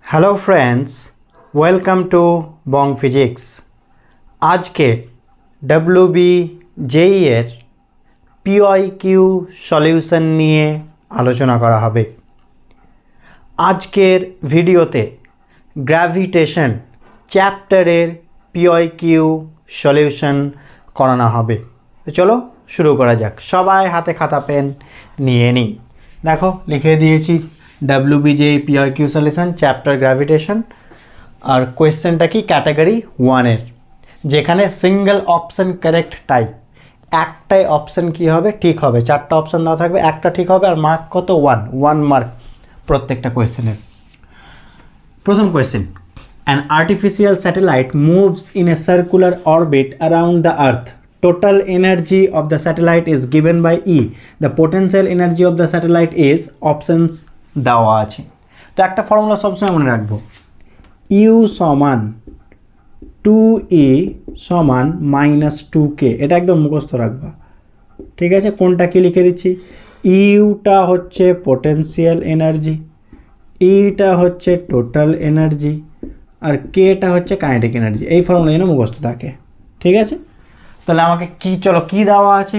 Hello friends, welcome to Bang physics. आज के WBJE एर PYQ सल्यूशन निये आलोचना करा हबे। आजकेर भिडियोते ग्रेविटेशन चैप्टारेर PYQ सल्यूशन करानो हबे। तो चलो शुरू करा जाक। सबाई हाथे खाता पेन निये निई। देखो लिखे दिएछि WBJE PYQ solution chapter gravitation और क्वेश्चनटा कि कैटेगरी 1 एर जेखाने सिंगल ऑप्शन करेक्ट टाइप एकटाई ऑप्शन की होबे ठीक होबे, चारटा ऑप्शन देওয়া থাকবে, একটা ঠিক হবে और मार्क कत 1 मार्क प्रत्येकटा क्वेश्चনের। प्रथम question, an artificial satellite moves in a circular orbit around the earth. Total energy of the satellite is given by E. The potential energy of the satellite is options দেওয়া আছে। তো একটা formula সবসময় মনে রাখবো, you সমান 2E সমান -2K, এটা একদম মুখস্থ রাখবা। ঠিক আছে, কোনটা কি লিখে দিচ্ছি, ইউটা হচ্ছে পোটেনশিয়াল এনার্জি, ইটা হচ্ছে টোটাল এনার্জি আর কেটা হচ্ছে কাইনেটিক এনার্জি। এই ফর্মুলা যেন মুখস্থ থাকে। ঠিক আছে, তাহলে আমাকে কি চলো কি দেওয়া আছে,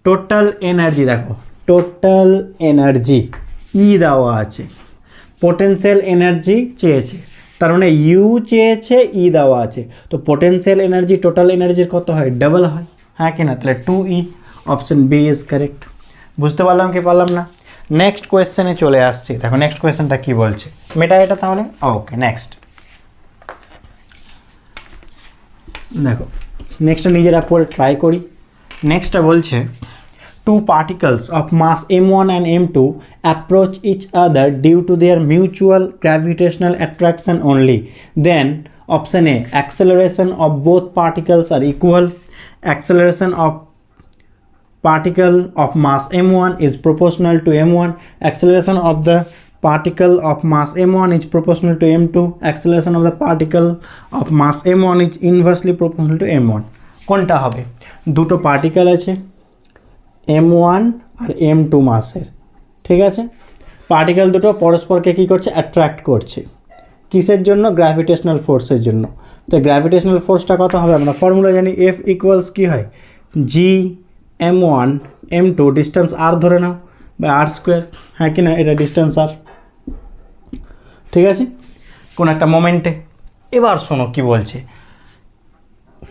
টোটাল এনার্জি দেখো, টোটাল এনার্জি ই দেওয়া আছে, পোটেনশিয়াল এনার্জি চেয়েছে, তার মানে ইউ চেয়েছে ই দেওয়া আছে। তো পোটেনশিয়াল এনার্জি টোটাল এনার্জির কত হয়, ডাবল হয়, হ্যাঁ কি না? তাহলে 2E option B is correct. বুঝতে পারলাম কি পারলাম না? নেক্সট কোয়েশ্চেনে চলে আসছি। দেখো নেক্সট কোয়েশ্চেনটা কি বলছে, মেটা এটা তাহলে। ওকে নেক্সট দেখো, নেক্সটটা নিজেরা পড়ে ট্রাই করি। নেক্সটটা বলছে two particles of mass m1 and m2 approach each other due to their mutual gravitational attraction only. Then option A, acceleration of both particles are equal. Acceleration of particle of mass m1 is proportional to m1. Acceleration of the particle of mass m1 is proportional to m2. Acceleration of the particle of mass m1 is inversely proportional to m1. কোনটা হবে? দুটো particle আছে m1 আর m2 মাসের। ঠিক আছে, particle দুটো পরস্পরকে কী করছে, অ্যাট্রাক্ট করছে। কিসের জন্য? গ্র্যাভিটেশনাল ফোর্সের জন্য। তো গ্র্যাভিটেশনাল ফোর্সটা কত হবে? আমরা ফর্মুলা জানি, F ইকুয়ালস কী হয়, G m1 m2 distance r ধরে নাও বা r², হ্যাঁ কি না? এটা ডিস্টেন্স r। ঠিক আছে, কোন একটা মোমেন্টে। এবার শোনো কি বলছে,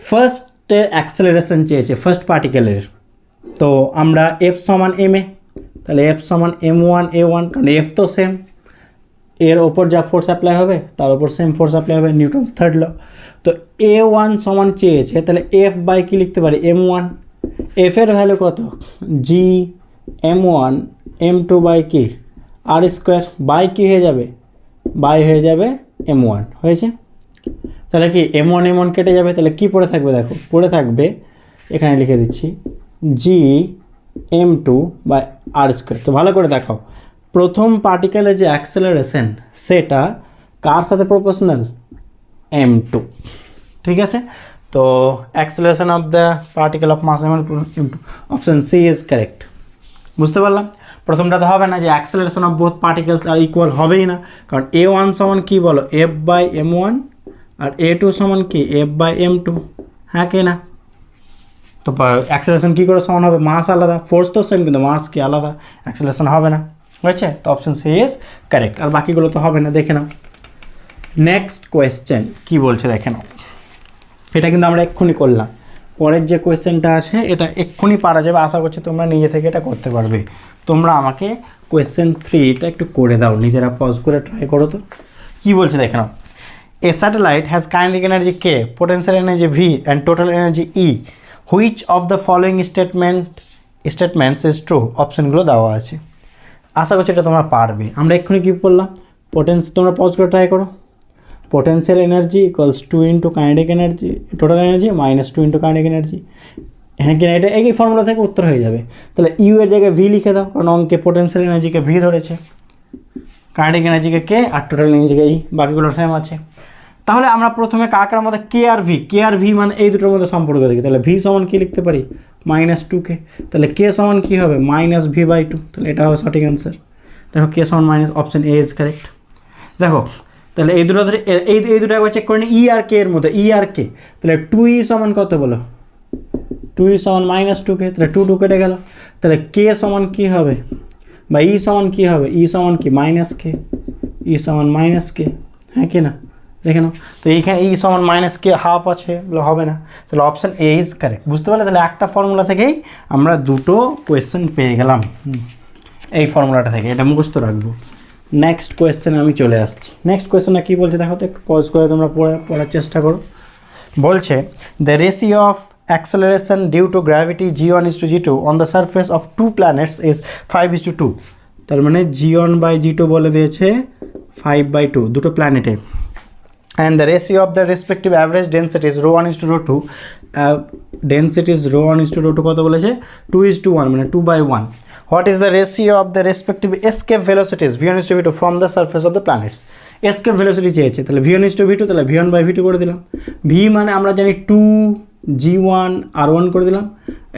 ফার্স্টের অ্যাক্সেলারেশন চেয়েছে ফার্স্ট পার্টিকেলের। তো আমরা F সমান ma, তাহলে F সমান m1 a1, কারণ F তো সেম, এর ওপর যা ফোর্স অ্যাপ্লাই হবে তার ওপর সেম ফোর্স অ্যাপ্লাই হবে, নিউটনস থার্ড ল। তো a1 সমান চেয়েছে, তাহলে F বাই কি লিখতে পারি, m1। F এর ভ্যালু কত, G m1 m2 বাই কি r², বাই কি হয়ে যাবে, বাই হয়ে যাবে m1 হয়েছে। তাহলে কি m1 m1 কেটে যাবে, তাহলে কি পড়ে থাকবে, দেখো পড়ে থাকবে, এখানে লিখে দিচ্ছি G m2 বাই r²। তো ভালো করে দেখাও, প্রথম পার্টিকেলের যে অ্যাক্সেলারেশন সেটা কার সাথে প্রপোর্শনাল, m2। ঠিক আছে, তো acceleration of the particle of mass m1 m2, option C is correct. বুঝতে পারলাম? প্রথমটা তো হবে না, যে acceleration of both particles are equal হবেই না, কারণ a1 সমান কি বলো, F by m1 R a2 সমান কি F বাই m2, হ্যাঁ কি না? তো অ্যাক্সেলারেশন কী করে সমান হবে, মাস আলাদা, ফোর্স তো সেম কিন্তু মাস কি আলাদা, অ্যাক্সেলারেশন হবে না। হয়েছে, তো অপশন সি ইজ কারেক্ট। আর বাকিগুলো তো হবে না, দেখে নাও। নেক্সট কোয়েশ্চেন কি বলছে দেখে নাও, এটা কিন্তু আমরা এক্ষুনি করলাম। পরের যে কোয়েশ্চেনটা আছে এটা এক্ষুনি পারা যাবে, আশা করছি তোমরা নিজে থেকে এটা করতে পারবে। তোমরা আমাকে কোয়েশ্চেন 3টা একটু করে দাও, নিজেরা পজ করে ট্রাই করো। তো কী বলছে দেখে নাও, a satellite has kinetic energy K, potential energy V and total energy E. Which of the following statements is true? অপশানগুলো দেওয়া আছে, আশা করছি এটা তোমরা পারবে। আমরা এক্ষুনি কী বললাম, তোমরা পজ করে ট্রাই করো। Potential energy equals 2 into kinetic energy, total energy -2 into kinetic energy, হ্যাঁ কিনা? এটা এই ফর্মুলা থেকে উত্তর হয়ে যাবে। তাহলে ইউ এর জায়গায় ভি লিখে দাও, কারণ অঙ্কে পোটেনশিয়াল এনার্জিকে ভি ধরেছে, কাইনেটিক এনার্জিকে কে আর টোটাল এনার্জিকে ই, বাকিগুলো সেম আছে। তাহলে আমরা প্রথমে কার মধ্যে কে আর ভি মানে এই দুটোর মধ্যে সম্পর্ক দেখি। তাহলে ভি সমান কি লিখতে পারি, -2K। তাহলে কে সমান কী হবে, -v/2। তাহলে এটা হবে সঠিক অ্যান্সার। দেখো কে সমান minus, option A is correct. দেখো তো তাহলে এই দুটো ধরে এই দুটো একবার চেক করে নিই, ই আর কে এর মধ্যে, ই আর কে, তাহলে 2e সমান কত বলো, 2e সমান -2k, তাহলে 2 2 কেটে গেল, তাহলে কে সমান কী হবে বা ই সমান কী হবে, ই সমান কি -k, ই সমান -k, হ্যাঁ কি না, দেখে নাও। তো এইখানে ই সমান -k হাফ আছে, হবে না, তাহলে অপশান এ ইজ কারেক্ট। বুঝতে পারলে, তাহলে একটা ফর্মুলা থেকেই আমরা দুটো কোয়েশ্চেন পেয়ে গেলাম, এই ফর্মুলাটা থেকে, এটা মুখস্থ রাখবো। নেক্সট কোয়েশ্চেনে আমি চলে আসছি। নেক্সট কোয়েশ্চেনটা কী বলছে দেখো তো, একটু পজ করে তোমরা পড়ার চেষ্টা করো। বলছে the ratio of acceleration due to gravity g1:g2 on the surface of two planets is 5:2। তার মানে g1/g2 বলে দিয়েছে 5/2 দুটো প্ল্যানেটে, and the ratio of the respective average densities ρ1:ρ2, densities ρ1:ρ2 কত বলেছে, 2:1, মানে 2/1। what is the ratio of the respective escape velocities v1:v2 from the surface of the planets। escape velocity চেয়েছে, তাহলে v1:v2, তাহলে v1/v2 করে দিলাম, v মানে আমরা জানি 2g1 r1 করে দিলাম,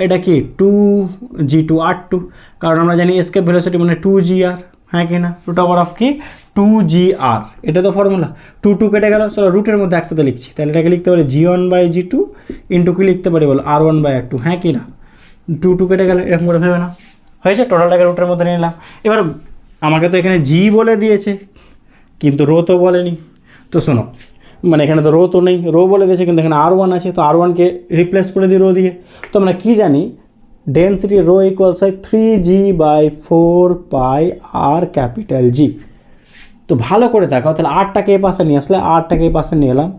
এটা কি 2g2 r2, কারণ আমরা জানি escape velocity মানে 2gr, হ্যাঁ কি না, রুট ওভার অফ কি 2gr, এটা তো ফর্মুলা। 2 2 কেটে গেল, চলো রুটের মধ্যে একসাথে লিখছি, তাহলে এটাকে লিখতে পারি g1/g2 ইন্টু কি লিখতে পারি বলো r1/r2, হ্যাঁ কি না, 2 2 কেটে গেল, এরকম করে ভেবে না, হয়েছে, টোটালটাকে রুটের মধ্যে নিয়ে নিলাম। এবার আমাকে তো এখানে জি বলে দিয়েছে কিন্তু রো তো বলেনি, তো শোনো, মানে এখানে তো রো তো নেই, রো বলে দিয়েছে কিন্তু এখানে r1 আছে, তো r1কে রিপ্লেস করে দিই রো দিয়ে। তো আমরা কী জানি, ডেন্সিটি রো ইকুয়ালস হয় 3g/4πr ক্যাপিটাল জি। তো ভালো করে দেখাও, তাহলে আরটাকে এই পাশে নিয়ে আসলে, আরটাকে এই পাশে নিয়ে এলাম,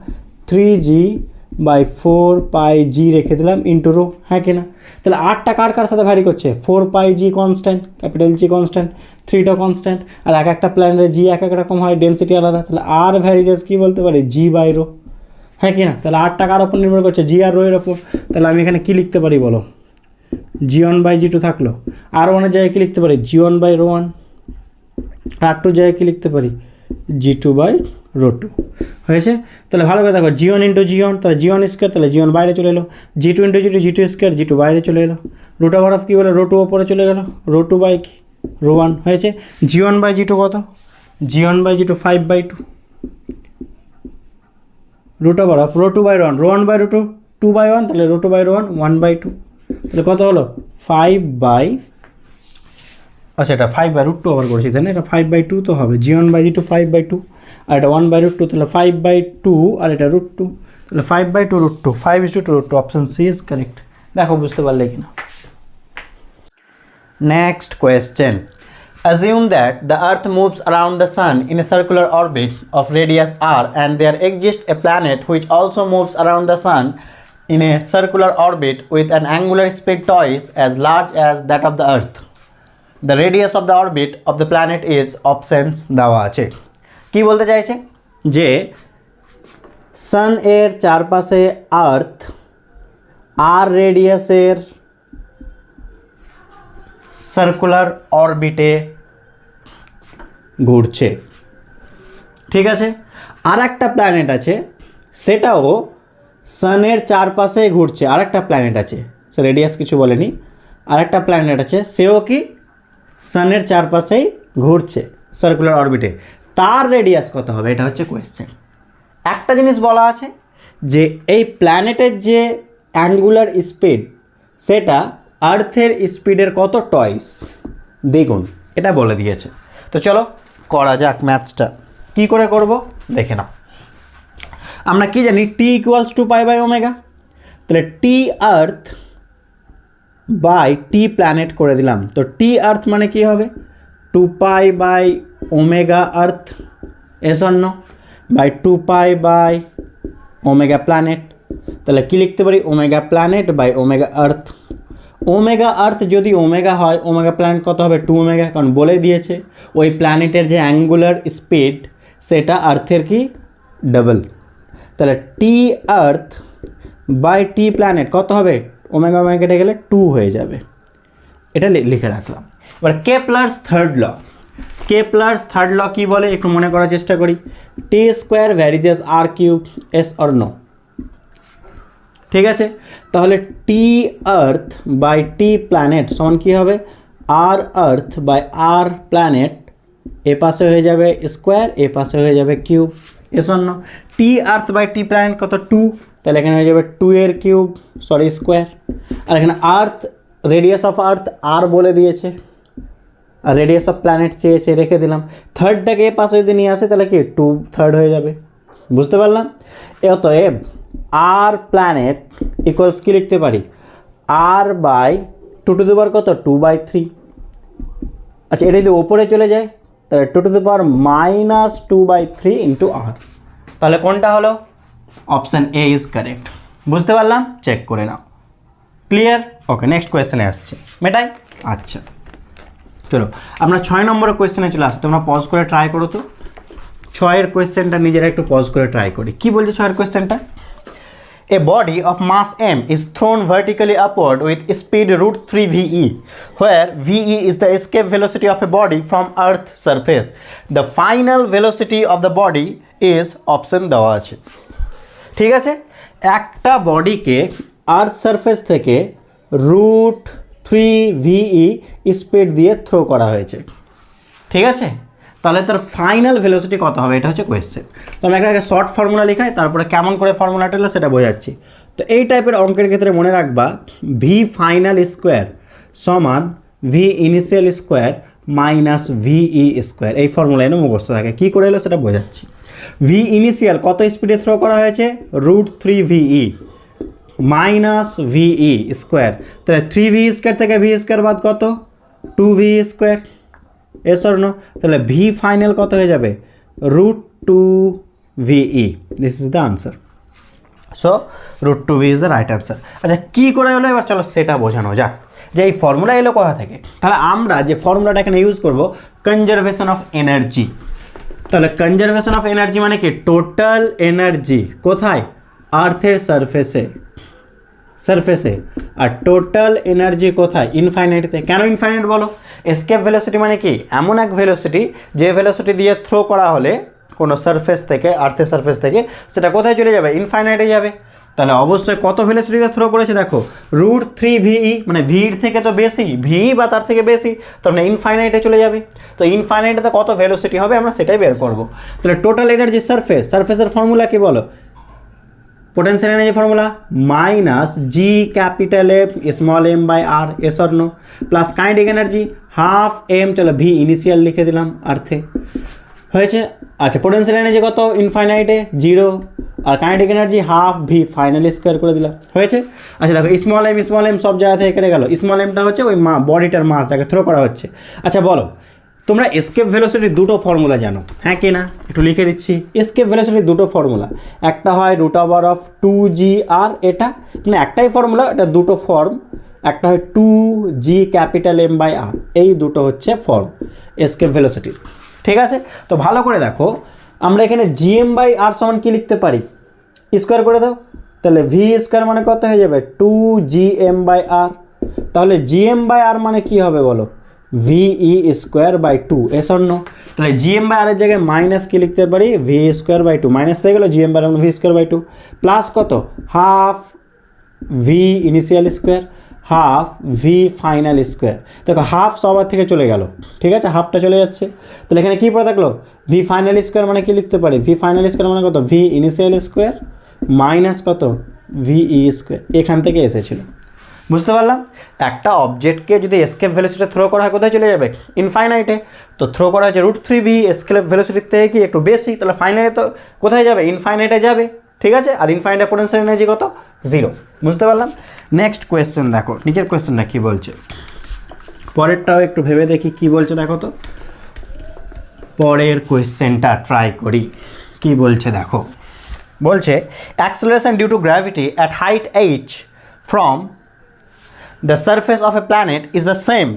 3g/4πg রেখে দিলাম ইন্টু রো, হ্যাঁ কি না, তাহলে আরটা কার সাথে ভ্যারি করছে, 4πg কনস্ট্যান্ট, ক্যাপিটাল জি কনস্ট্যান্ট, 3টা কনস্ট্যান্ট, আর এক একটা প্ল্যানেটের জি এক এক রকম হয়, ডেন্সিটি আলাদা, তাহলে আর ভ্যারিজেস কী বলতে পারি, জি/রো, হ্যাঁ কি না, তাহলে আরটা কার ওপর নির্ভর করছে, জি আর রো এর ওপর। তাহলে আমি এখানে কী লিখতে পারি বলো, g1/g2 থাকলো, r1 এর জায়গায় কী লিখতে পারি, g1/ρ1, r2 জায়গায় কী লিখতে পারি, g2/ρ2, হয়েছে। তাহলে ভালো করে দেখো, g1 ইন্টু g1, তাহলে g1 স্কোয়ার, তাহলে g1 বাইরে চলে এলো, g2 into g2, g2 square, g2 বাইরে চলে এলো, রুট ওভার অফ কী বলে, ρ2 ওপরে চলে গেল, ρ2/ρ1, হয়েছে। g1/g2 কত, g1/g2 5/2, রুট ওভার অফ ρ2/ρ1, ρ1/ρ2 2/1, তাহলে ρ2/ρ1 1/2, তাহলে কত হলো 5/, আচ্ছা এটা 5/√2 ওভার করেছি, তাই না, এটা 5/2 তো হবে, g1/g2 5/2, আর এটা 1/√2, তাহলে 5/2, আর এটা √2, তাহলে 5/2 √2, 5:2 অপশান সি ইজ কারেক্ট। দেখো বুঝতে পারলে কিনা। Next question, assume that the earth moves around the sun in a circular orbit of radius r and there exists a planet which also moves around the sun in a circular orbit with an angular speed twice as large as that of the earth. The radius of the orbit of the planet is options দেওয়া আছে। কি বলতে চাইছে, যে সান এর চারপাশে আর্থ আর রেডিয়াসের circular অরবিটে ঘুরছে, ঠিক আছে, আর একটা প্ল্যানেট আছে সেটাও সানের চারপাশে ঘুরছে, আর একটা প্ল্যানেট আছে, সে রেডিয়াস কিছু বলেনি, আর একটা প্ল্যানেট আছে সেও কি সানের চারপাশেই ঘুরছে সার্কুলার অরবিটে, তার রেডিয়াস কত হবে, এটা হচ্ছে কোয়েশ্চেন। একটা জিনিস বলা আছে যে এই প্ল্যানেটের যে অ্যাঙ্গুলার স্পিড সেটা আর্থের স্পিডের কত টয়েস, দ্বিগুণ, এটা বলে দিয়েছে। তো চলো করা যাক ম্যাথসটা, কী করে করব দেখে নাও। আমরা কি জানি t = π/ω, তাহলে টি আর্থ বাই টি প্ল্যানেট করে দিলাম, তো টি আর্থ মানে কি হবে 2π/ω আর্থ এসন্ন বাই 2π/ω প্ল্যানেট, তাহলে কি লিখতে পারি omega planet by omega earth. Omega earth যদি ওমেগা হয়, ওমেগা প্ল্যানেট কত হবে 2ω, কারণ বলে দিয়েছে ওই প্ল্যানেটের যে অ্যাঙ্গুলার স্পিড সেটা আর্থের কি ডাবল, তাহলে টি আর্থ বাই টি প্ল্যানেট কত হবে, ওমেগা কেটে গেলে 2 হয়ে যাবে, এটা লিখে রাখলাম। এবার কেপলারস থার্ড ল কী বলে একটু মনে করার চেষ্টা করি, t² varies as r³ S or no, ঠিক আছে, তাহলে টি আর্থ বাই টি প্ল্যানেট সমান কী হবে, আর আর্থ বাই আর প্ল্যানেট এ পাশে হয়ে যাবে স্কোয়ার, এ পাশে হয়ে যাবে কিউব। এস অন্য টি আর্থ বাই টি প্ল্যানেট কত 2, তাহলে এখানে হয়ে যাবে 2 এর কিউব সরি স্কোয়ার। আর এখানে আর্থ রেডিয়াস অফ আর্থ আর বলে দিয়েছে, আর রেডিয়াস অফ প্ল্যানেট চেয়েছে, রেখে দিলাম। থার্ডটাকে এ পাশে যদি নিয়ে আসে তাহলে কি 2/3 হয়ে যাবে, বুঝতে পারলাম। অতএব আর প্ল্যানেট ইকুয়ালস কি লিখতে পারি, আর বাই 2 টু দি পাওয়ার কত 2/3। আচ্ছা এটা যদি ওপরে চলে যায় তাহলে 2 টু দি পাওয়ার -2/3 ইন্টু আর। তাহলে কোনটা হলো, অপশান এ ইজ কারেক্ট। বুঝতে পারলাম, চেক করে নাও। ক্লিয়ার? ওকে, নেক্সট কোয়েশ্চেনে আসছে, মেটাই। আচ্ছা চলো আমরা 6 নম্বরের কোয়েশ্চেনে চলে আসি। তোমরা পজ করে ট্রাই করো তো, 6-এর কোয়েশ্চেনটা নিজেরা একটু পজ করে ট্রাই করি। কি বলছে 6-এর কোয়েশ্চেনটা, A body of mass m is thrown vertically upward with speed √3 ve, where ve is the escape velocity of a body from Earth surface. The final velocity of the body is option দেওয়া আছে। ঠিক আছে, একটা বডিকে earth surface থেকে √3 ve speed দিয়ে throw করা হয়েছে। ঠিক আছে, তাহলে তার ফাইনাল ভেলোসিটি কত হবে, এটা হচ্ছে কোয়েশ্চেন। তো আমি একটা শর্ট ফর্মুলা লিখাই, তারপরে কেমন করে ফর্মুলাটা হলো সেটা বোঝাচ্ছি। তো এই টাইপের অঙ্কের ক্ষেত্রে মনে রাখবা ভি ফাইনাল স্কোয়ার সমান V initial square minus ভিই square, এই ফর্মুলা এনে মুখস্থ থাকে। কী করে এলো সেটা বোঝাচ্ছি। ভি ইনিশিয়াল কত স্পিডে থ্রো করা হয়েছে, √3 ভিই মাইনাস ভিই স্কোয়ার, তাহলে 3v স্কোয়ার থেকে ভি স্কোয়ার বাদ কত 2v square. Yes or no, তাহলে ভি ফাইনাল কত হয়ে যাবে √2ve। This is the answer. So √2v is the right answer. আচ্ছা কী করে হলো এবার চলো সেটা বোঝানো যাক, যে এই ফর্মুলা এলো কোথা থেকে। তাহলে আমরা যে ফর্মুলাটা এখানে ইউজ করব কনজারভেশন অফ এনার্জি। তাহলে কনজারভেশন অফ এনার্জি মানে কি, টোটাল এনার্জি কোথায়, আর্থের সারফেসে, আর টোটাল এনার্জি কোথায়, ইনফাইনাইটতে। কেন ইনফাইনাইট বলো, এসকেপ ভেলোসিটি মানে কি, এমন এক ভেলোসিটি যে ভেলোসিটি দিয়ে থ্রো করা হলে কোনো সারফেস থেকে, আর্থের সারফেস থেকে, সেটা কোথায় চলে যাবে, ইনফাইনাইটে যাবে। তাহলে অবশ্যই কত ভেলোসিটিতে থ্রো করেছে দেখো, √3 ভিই, মানে ভির থেকে তো বেশি, ভি বা তার থেকে বেশি, তার মানে ইনফাইনাইটে চলে যাবে। তো ইনফাইনাইটে কত ভেলোসিটি হবে আমরা সেটাই বের করব। তাহলে টোটাল এনার্জি সারফেসের ফর্মুলা কি বলো, potential energy formula minus G capital F small M by R, yes or no, plus kinetic energy half M, চলো ভি ইনিশিয়াল লিখে দিলাম আর্থে, হয়েছে। আচ্ছা পোটেনশিয়াল এনার্জি কত ইনফাইনাইটে 0, আর kinetic energy half V final square করে দিলাম, হয়েছে। আচ্ছা দেখো স্মল এম সব জায়গা থেকে কেটে গেল, স্মল এমটা হচ্ছে ওই বডিটার মাস যাকে থ্রো করা হচ্ছে। আচ্ছা বলো তোমরা এসকেপ ভেলোসিটির দুটো ফর্মুলা জানো, হ্যাঁ কি না, একটু লিখে দিচ্ছি। এসকেপ ভেলোসিটির দুটো ফর্মুলা, একটা হয় √2gr, এটা মানে একটাই ফর্মুলা, এটা দুটো ফর্ম, একটা হয় 2g ক্যাপিটাল এম বাই আর, এই দুটো হচ্ছে ফর্ম এসকেপ ভেলোসিটির। ঠিক আছে, তো ভালো করে দেখো আমরা এখানে জিএম বাই আর সমান কী লিখতে পারি, স্কোয়ার করে দাও, তাহলে ভি স্কোয়ার মানে কত হয়ে যাবে 2gm বাই আর। তাহলে জিএম বাই আর মানে কী হবে বলো, ভিই স্কোয়ার বাই 2, এস অন্য। তাহলে জিএম বাই আরের জায়গায় মাইনাস কি লিখতে পারি, ভি স্কোয়ার বাই 2, মাইনাস থেকে গেলো GM by V square by 2, plus কত half V initial square half V final square. দেখো হাফ সবার থেকে চলে গেল, ঠিক আছে, হাফটা চলে যাচ্ছে। তাহলে এখানে কী পড়ে থাকলো, ভি ফাইনাল স্কোয়ার মানে কি লিখতে পারি, ভি ফাইনাল স্কোয়ার মানে কত, ভি ইনিশিয়াল স্কোয়ার মাইনাস কত ভিই স্কোয়ার, এখান থেকে এসেছিলো। বুঝতে পারলাম, একটা অবজেক্টকে যদি এসকেপ ভেলোসিটি থ্রো করা হয় কোথায় চলে যাবে, ইনফাইনাইটে। তো থ্রো করা হচ্ছে √3v, এসকেপ ভেলোসিটির থেকে কি একটু বেশি, তাহলে ফাইনালে তো কোথায় যাবে, ইনফাইনাইটে যাবে। ঠিক আছে, আর ইনফাইনাইটে পোটেনশিয়াল এনার্জি কত 0। বুঝতে পারলাম। নেক্সট কোয়েশ্চেন দেখো, নিচের কোয়েশ্চেনটা কী বলছে, পরেরটাও একটু ভেবে দেখি কী বলছে। দেখো তো পরের কোয়েশ্চেনটা ট্রাই করি, কি বলছে দেখো। বলছে acceleration due to gravity at height h from the surface of a planet is the same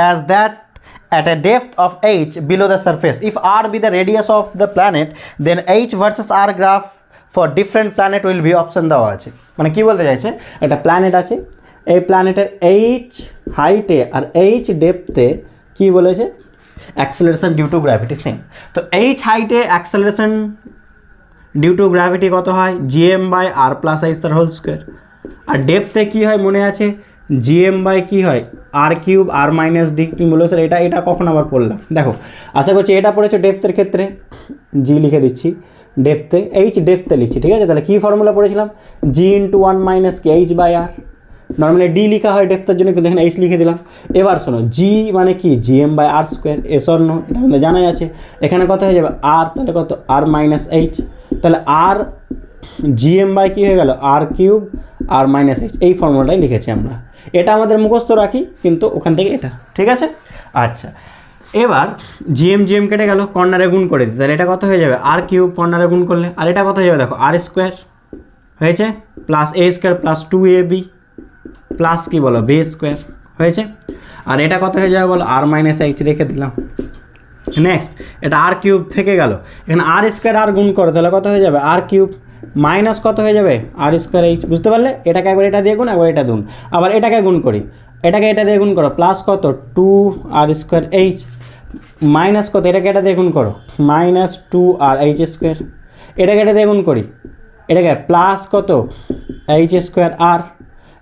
as that at a depth of h below the surface. If r be the radius of the planet, then h versus r graph for different planet will be option দেওয়া আছে। মানে কি বলতে চাইছে, একটা planet আছে, এই প্ল্যানেটের h হাইটে আর h ডেপথে কি বলেছে, acceleration due to gravity same. তো h হাইটে অ্যাক্সেলারেশন ডিউ টু গ্র্যাভিটি কত হয়, GM by R plus H তার হোল স্কোয়ার। আর ডেপথে কী হয় মনে আছে, জিএম বাই কী হয় R cube R minus D. তুমি বলো স্যার এটা কখন আবার পড়লাম? দেখো আশা করছি এটা পড়েছো ডেপথের ক্ষেত্রে, জি লিখে দিচ্ছি ডেপথে, এইচ ডেপথে লিখছি, ঠিক আছে? তাহলে কী ফর্মুলা পড়েছিলাম? জি ইন্টু 1 মাইনাস কি H by R. Normally D লিখা হয় ডেপথের জন্য, কিন্তু এখানে এইচ লিখে দিলাম। এবার শোনো, জি মানে কি GM by R square, yes or no, এটা আমাদের জানাই আছে। এখানে কত হয়ে যাবে আর, তাহলে কত আর মাইনাস এইচ, তাহলে আর জিএম বাই কী হয়ে গেল আর কিউব আর মাইনাস এইচ, এই ফর্মুলাটাই লিখেছি আমরা। এটা আমাদের মুখস্থ রাখি, কিন্তু ওখান থেকে এটা, ঠিক আছে? আচ্ছা, এবার জিএম কেটে গেল, কর্নারে গুণ করে দিই, তাহলে এটা কত হয়ে যাবে আর কিউব, কর্নারে গুণ করলে, আর এটা কত হয়ে যাবে দেখো আর স্কোয়ার হয়েছে, প্লাস এ স্কোয়ার প্লাস 2ab প্লাস কী বলো বি স্কোয়ার হয়েছে, আর এটা কত হয়ে যাবে বলো আর মাইনাস এইচ রেখে দিলাম। নেক্সট এটা আর কিউব থেকে গেল, এখানে আর স্কোয়ার আর গুণ করো, তাহলে কত হয়ে যাবে আর কিউব মাইনাস কত হয়ে যাবে আর স্কোয়ার এইচ, বুঝতে পারলে? এটাকে একবার এটা দিয়ে গুণ, একবার এটা গুণ, আবার এটাকে গুণ করি, এটাকে এটা দিয়ে গুণ করো, প্লাস কত 2 আর স্কোয়ার এইচ, মাইনাস কত এটাকে এটা দিয়ে গুণ করো মাইনাস 2 আর এইচ স্কোয়ার, এটাকে এটা দিয়ে গুণ করি, এটাকে প্লাস কত এইচ স্কোয়ার আর,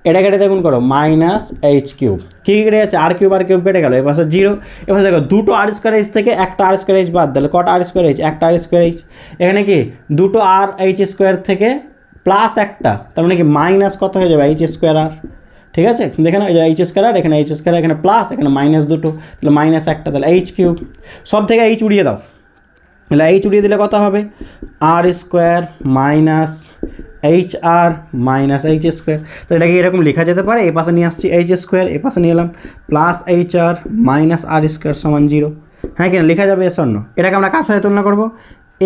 এটাকে এটা দেখুন করো মাইনাস এইচ কিউব, কী কেটে যাচ্ছে আর কিউব কেটে গেল, এবার জিরো। এবার দেখো দুটো আর স্কোয়ার এইচ থেকে একটা আর স্কোয়ার এইচ বাদ দিলে কটা আর স্কোয়ার এইচ, একটা আর স্কোয়ার এইচ, এখানে কি দুটো আর এইচ স্কোয়ার থেকে প্লাস একটা, তার মানে কি মাইনাস কত হয়ে যাবে এইচ স্কোয়ার আর, ঠিক আছে? দেখে না, এই যে এইচ স্কোয়ার আর, এখানে এইচ স্কোয়ার, এখানে প্লাস, এখানে মাইনাস দুটো, তাহলে মাইনাস একটা, তাহলে এইচ কিউব, সব থেকে এইচ উড়িয়ে দাও, তাহলে এইচ উড়িয়ে দিলে কত হবে আর square minus H R minus H square. তো এটাকে এরকম লেখা যেতে পারে, এ পাশে নিয়ে আসছি এইচ স্কোয়ার, এ পাশে নিয়ে এলাম প্লাস এইচ আর মাইনাস আর স্কোয়ার সমান 0, হ্যাঁ কিনা? লেখা যাবে এস অন্য। এটাকে আমরা কার সাথে তুলনা করবো?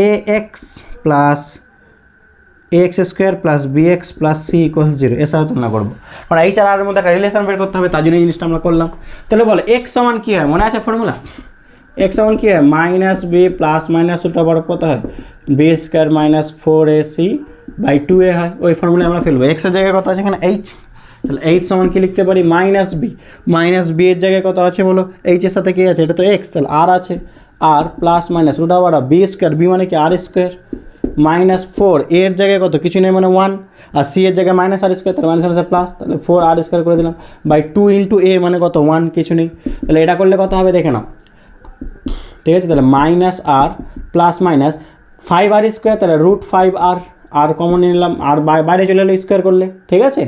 A X plus A X square plus B X plus C equal 0, এর সাথে তুলনা করবো, কারণ এইচ আর এর মধ্যে একটা রিলেশন বের করতে হবে, তার জন্য এই জিনিসটা আমরা করলাম। তাহলে বলো এক্স সমান কী হয়, মনে আছে ফর্মুলা? এক্স সমান কী হয় minus B plus minus root over কত হয় B square minus 4ac by 2a হয়, ওই ফর্মুলা আমরা ফেলবো। এক্সের জায়গায় কত আছে এখানে এইচ, তাহলে এইচ সমান কি লিখতে পারি মাইনাস বি এর জায়গায় কত আছে বলো, এইচের সাথে কী আছে, এটা তো এক্স, তাহলে আর আছে, আর plus minus root over B square, B মানে কি আর স্কোয়ার মাইনাস 4 এর জায়গায় কত কিছু নেই মানে 1, আর সি এর জায়গায় মাইনাস আর স্কোয়ার, তাহলে মাইনাস মাইনাস প্লাস, তাহলে 4 আর স্কোয়ার করে দিলাম বাই 2 ইন্টু এ মানে কত 1, কিছু নেই, তাহলে এটা করলে কত হবে দেখে নাও, ঠিক আছে? তাহলে মাইনাস আর প্লাস মাইনাস 5 আর স্কোয়ার, তাহলে রুট 5 আর কমন নিলাম, আর বাইরে চলে এলো স্কোয়ার করলে, ঠিক আছে?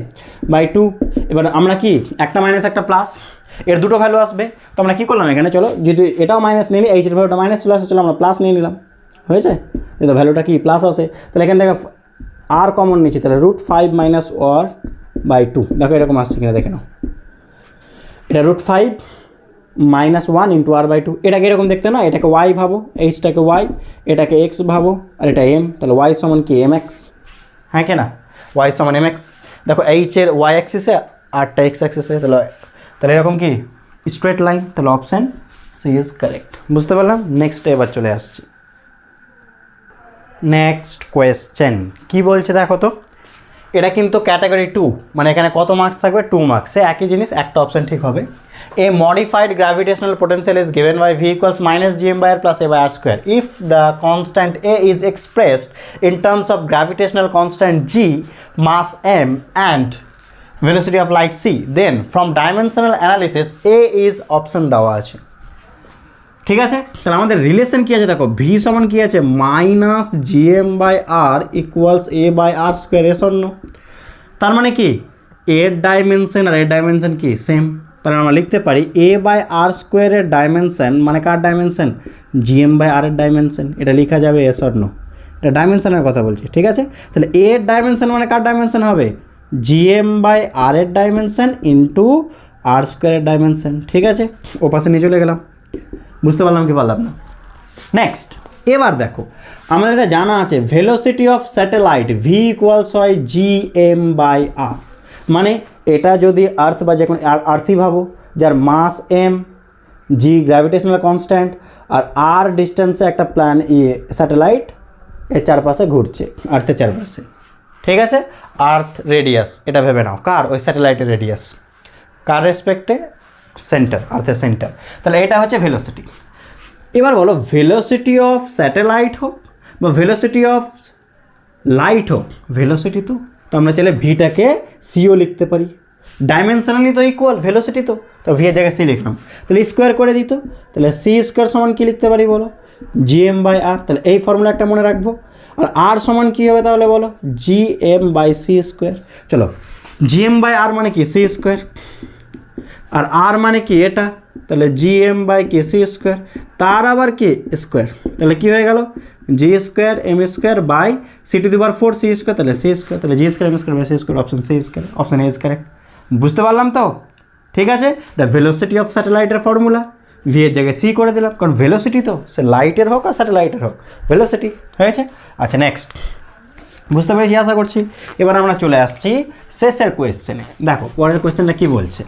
বাই 2, এবার আমরা কি একটা মাইনাস একটা প্লাস, এর দুটো ভ্যালু আসবে, তো আমরা কী করলাম এখানে, চলো যদি এটাও মাইনাস নিই, এইচের ভ্যালুটা মাইনাস চলে আসে, চলো আমরা প্লাস নিয়ে নিলাম, হয়েছে? যেটা ভ্যালুটা কি প্লাস আসে, তাহলে এখান থেকে আর কমন নিচ্ছি, তাহলে রুট 5 মাইনাস ওয়ার বাই 2, দেখো এরকম আসছে কিনা দেখে নাও, এটা root 5 minus 1 into R by 2, এটাকে এরকম দেখতে না, এটাকে ওয়াই ভাবো, এইচটাকে ওয়াই, এটাকে এক্স ভাবো, আর এটা এম, তাহলে ওয়াই সমান কি এম এক্স, হ্যাঁ কি না? ওয়াই সমান এম এক্স, দেখো এইচের ওয়াই অ্যাক্সিসে আরটা এক্স অ্যাক্সিসে, তাহলে এরকম কি স্ট্রেট লাইন, তাহলে অপশান সি ইজ কারেক্ট, বুঝতে পারলাম? নেক্সট এবার চলে আসছি, নেক্সট কোয়েশ্চেন কী বলছে দেখো তো, এটা কিন্তু ক্যাটাগরি 2, মানে এখানে কত মার্কস থাকবে 2 মার্কস, সে একই জিনিস, একটা অপশান ঠিক হবে। A modified gravitational potential is given by V equals minus GM by R plus A by R square if the constant A is expressed in terms of gravitational constant G, mass M and velocity of light C, then from dimensional analysis A is option দেওয়া আছে, ঠিক আছে? তাহলে আমাদের relation কী আছে দেখো, V সমান কী আছে minus GM by R equals A by R square, A শূন্য, তার মানে কি এর ডাইমেনশন আর এর ডাইমেনশন কি সেম, তাহলে আমরা লিখতে পারি এ বাই আর স্কোয়ারের ডাইমেনশন মানে কার ডাইমেনশন, জিএম বাই আর এর ডাইমেনশন, এটা লেখা যাবে এ শূন্য, এটা ডাইমেনশনের কথা বলছি, ঠিক আছে? তাহলে এর ডাইমেনশন মানে কার ডাইমেনশন হবে, জিএম বাই আর এর ডাইমেনশন ইন্টু আর স্কোয়ারের ডাইমেনশন, ঠিক আছে? ও পাশে নিয়ে চলে গেলাম, বুঝতে পারলাম কি পারলাম না? নেক্সট এবার দেখো, আমাদের এটা জানা আছে velocity of satellite V equals হয় জি এম বাই আর, মানে এটা যদি আর্থ বা যে কোনো আর্থই ভাবো, যার মাস এম, জি গ্র্যাভিটেশনাল কনস্ট্যান্ট, আর আর ডিস্টেন্সে একটা স্যাটেলাইট এর চারপাশে ঘুরছে, আর্থের চারপাশে, ঠিক আছে? আর্থ রেডিয়াস, এটা ভেবে নাও কার, ওই স্যাটেলাইটের রেডিয়াস, কার রেসপেক্টে, সেন্টার, আর্থের সেন্টার, তাহলে এটা হচ্ছে ভেলোসিটি। এবার বলো ভেলোসিটি অফ স্যাটেলাইট হোক বা ভেলোসিটি অফ লাইট হোক, ভেলোসিটি তো আমরা চাইলে ভিটাকে সিও লিখতে পারি, ডাইমেনশনালি তো ইকুয়াল, ভেলোসিটি তো ভি এর জায়গায় সি লিখলাম, তাহলে স্কোয়ার করে দিত, তাহলে সি স্কোয়ার সমান কী লিখতে পারি বলো, জি এম বাই আর। তাহলে এই ফর্মুলা একটা মনে রাখবো। আর আর সমান কী হবে তাহলে বলো, G M by C square. চলো, জি এম বাই আর মানে কি সি স্কোয়ার, আর আর মানে কি এটা, তাহলে জি এম বাই কি সি স্কোয়ার, তার আবার কি স্কোয়ার, তাহলে কী হয়ে গেল G square M square by C to the power 4 C square, তাহলে সি স্কোয়ার, তাহলে G square M square by C square, option C square, option A is correct. বুঝতে পারলাম তো? ঠিক আছে, দ্য ভেলোসিটি অফ স্যাটেলাইটের ফর্মুলা, ভি এর জায়গায় সি করে দিলাম, কারণ ভেলোসিটি তো সে লাইটের হোক আর স্যাটেলাইটের হোক ভেলোসিটি হয়েছে। আচ্ছা নেক্সট, বুঝতে পেরেছি আশা করছি। এবার আমরা চলে আসছি শেষের কোয়েশ্চেনে। দেখো পরের কোয়েশ্চেনটা কী বলছে,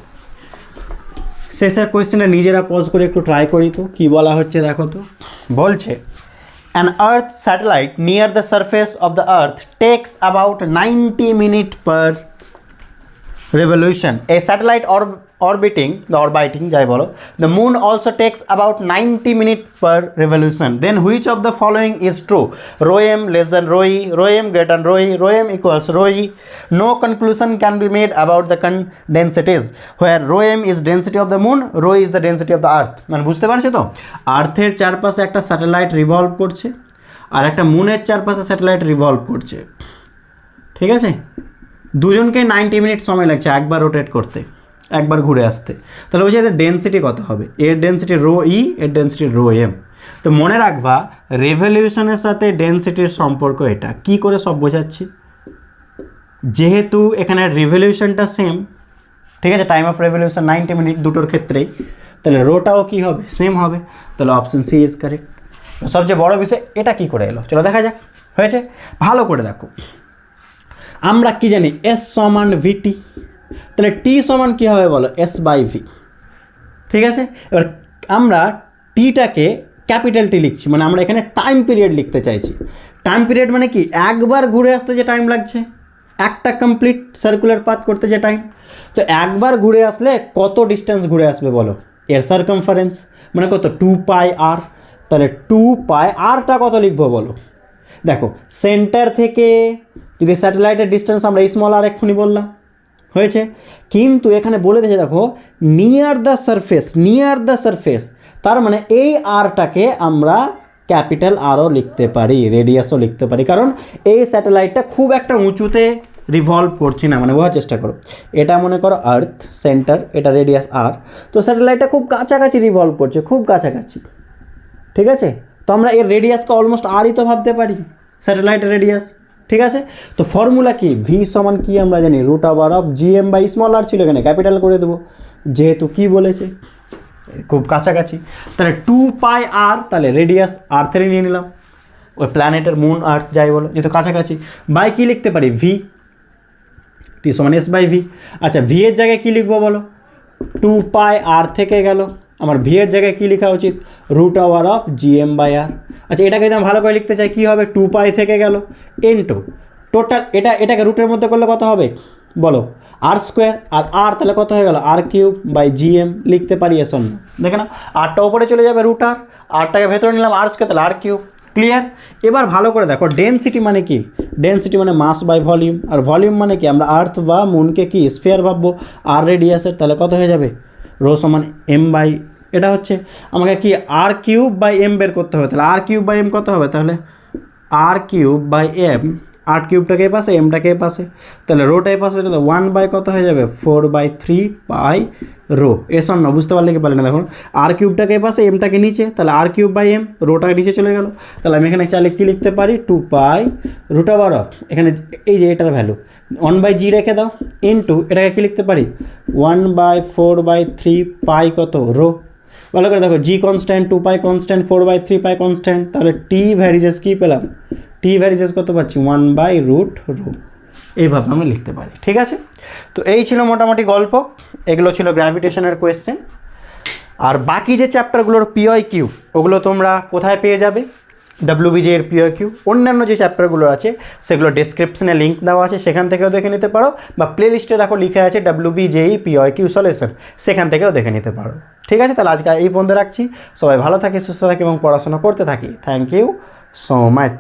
শেষের কোয়েশ্চেনটা নিজেরা পজ করে একটু ট্রাই করি তো কী বলা হচ্ছে। দেখো তো বলছে, an earth satellite near the surface of the earth takes about 90 minutes per revolution. A satellite orbiting যাই বলো, the moon also takes about 90 minutes per revolution. Then which of the following is true? Rho m less than rho e, rho m greater than rho e, rho m equals rho e. No conclusion can be made about the densities, where rho m is density of the moon, rho e is the density of the earth. মানে বুঝতে পারছো তো, আর্থের চারপাশে একটা satellite revolve করছে আর একটা মুনের চারপাশে satellite revolve করছে, ঠিক আছে, দুজনকে 90 মিনিট সময় লাগছে একবার রোটেট করতে, একবার ঘুরে আসতে। তাহলে বলছি এদের ডেন্সিটি কত হবে, এর ডেন্সিটি রো ই, এর ডেন্সিটি রো এম। তো মনে রাখবা রেভলিউশনের সাথে ডেন্সিটির সম্পর্ক এটা। কি করে সব বোঝাচ্ছি, যেহেতু এখানে রিভলিউশনটা সেম, ঠিক আছে, টাইম অফ রেভলিউশন 90 মিনিট দুটোর ক্ষেত্রেই, তাহলে রোটাও কী হবে, সেম হবে। তাহলে অপশন সি ইজ কারেক্ট। সবচেয়ে বড় বিষয় এটা কি করে এলো, চলো দেখা যাক। হয়েছে, ভালো করে দেখো, আমরা কি জানি এস সমান ভিটি, তাহলে টি সমান কী হবে বলো, এস বাই ভি, ঠিক আছে। এবার আমরা টিটাকে ক্যাপিটাল টি লিখছি, মানে আমরা এখানে টাইম পিরিয়ড লিখতে চাইছি। টাইম পিরিয়ড মানে কি, একবার ঘুরে আসতে যে টাইম লাগছে, একটা কমপ্লিট সার্কুলার পাথ করতে যে টাইম। তো একবার ঘুরে আসলে কত ডিস্টেন্স ঘুরে আসবে বলো, এর সারকামফারেন্স মানে কত, 2 পাই আর। তাহলে 2 পাই আরটা কত লিখবো বলো, দেখো সেন্টার থেকে যদি স্যাটেলাইটের ডিস্টেন্স আমরা স্মল আর এক্ষুনি বললাম, হয়েছে। কিন্তু এখানে বলে দিয়েছে দেখো নিয়ার দ্য সারফেস, তার মানে এই আরটাকে আমরা ক্যাপিটাল আরও লিখতে পারি, রেডিয়াসও লিখতে পারি, কারণ এই স্যাটেলাইটটা খুব একটা উঁচুতে রিভলভ করছি না। মানে বোঝার চেষ্টা করো, এটা মনে করো আর্থ সেন্টার, এটা রেডিয়াস আর, তো স্যাটেলাইটটা খুব কাছাকাছি রিভলভ করছে, খুব কাছাকাছি, ঠিক আছে। তো আমরা এর রেডিয়াসকে অলমোস্ট আরই তো ভাবতে পারি, স্যাটেলাইটের রেডিয়াস, ঠিক আছে। তো ফর্মুলা কি, ভি সমান কি আমরা জানি, root over of G M by small R ছিল, এখানে ক্যাপিটাল করে দেবো, যেহেতু কি বলেছে খুব কাছাকাছি। তাহলে 2 পাই আর, তাহলে রেডিয়াস আর্থেরই নিয়ে নিলাম, ওই প্ল্যানেটের মুন আর্থ যাই বলো, যেহেতু কাছাকাছি, বাই কী লিখতে পারি, ভি, টি সমান এস বাই ভি। আচ্ছা ভি এর জায়গায় কী লিখবো বলো, 2 পাই আর থেকে গেল, আমার ভি এর জায়গায় কী লেখা উচিত, root over of G M by R. আচ্ছা এটাকে যদি আমি ভালো করে লিখতে চাই কী হবে, 2 পাই থেকে গেল ইনটু টোটাল, এটাকে রুটের মধ্যে করলে কত হবে বলো, আর স্কোয়ার, আর আর তাহলে কত হয়ে গেল, আর কিউব বাই জি এম লিখতে পারি এস অন্য, দেখে না আরটা ওপরে চলে যাবে রুট আর, আরটাকে ভেতরে নিলাম আর স্কোয়ার, তাহলে আর কিউব। ক্লিয়ার? এবার ভালো করে দেখো ডেনসিটি মানে কি, ডেনসিটি মানে মাস বাই ভলিউম, আর ভলিউম মানে কি, আমরা আর্থ বা মুনকে কি স্ফিয়ার ভাববো, আর রেডিয়াসের, তাহলে কত হয়ে যাবে, রো সমান এম বাই, এটা হচ্ছে আমাকে কি আর কিউব বাই এম বের করতে হবে, তাহলে আর কিউব বাই এম কত হবে, তাহলে আর কিউব বাই এম, আর কিউবটাকে এ পাশে এমটাকে এ পাশে, তাহলে রোটা এ পাশে, 1 বাই কত হয়ে যাবে, 4/3 পাই রো। এসন না বুঝতে পারলে কি পারলে না, দেখুন আর কিউবটাকে এ পাশে এমটাকে নিচে, তাহলে আর কিউব বাই এম, রোটাকে নিচে চলে গেল, তাহলে আমি এখানে চাইলে কী লিখতে পারি, 2 পাই রুট ওভার অফ, এখানে এই যে এটার ভ্যালু 1/g রেখে দাও, ইনটু এটাকে কী লিখতে পারি, 1/4/3 পাই কত রো। ভালো করে দেখো, জি কনস্ট্যান্ট, 2 পাই কনস্ট্যান্ট, 4/3 পাই কনস্ট্যান্ট, তাহলে টি ভ্যারিজেস কী পেলাম, টি ভ্যারিজেস কত পাচ্ছি, 1/√ρ। এইভাবে আমরা লিখতে পারি, ঠিক আছে। তো এই ছিল মোটামুটি গল্প, এগুলো ছিল গ্র্যাভিটেশনের কোয়েশ্চেন। আর বাকি যে চ্যাপ্টারগুলোর PIQ ওগুলো তোমরা কোথায় পেয়ে যাবে, WBJ এর PIQ, অন্যান্য যে চ্যাপ্টারগুলো আছে সেগুলো ডেসক্রিপশনে লিঙ্ক দেওয়া আছে, সেখান থেকেও দেখে নিতে পারো, বা প্লে লিস্টে দেখো লিখে আছে WBJE PIQ সলিউশন, সেখান থেকেও দেখে নিতে পারো, ঠিক আছে। তাহলে আজকে এই পর্যন্ত রাখছি, সবাই ভালো থাকে, সুস্থ থাকে এবং পড়াশোনা করতে থাকি। Thank you so much.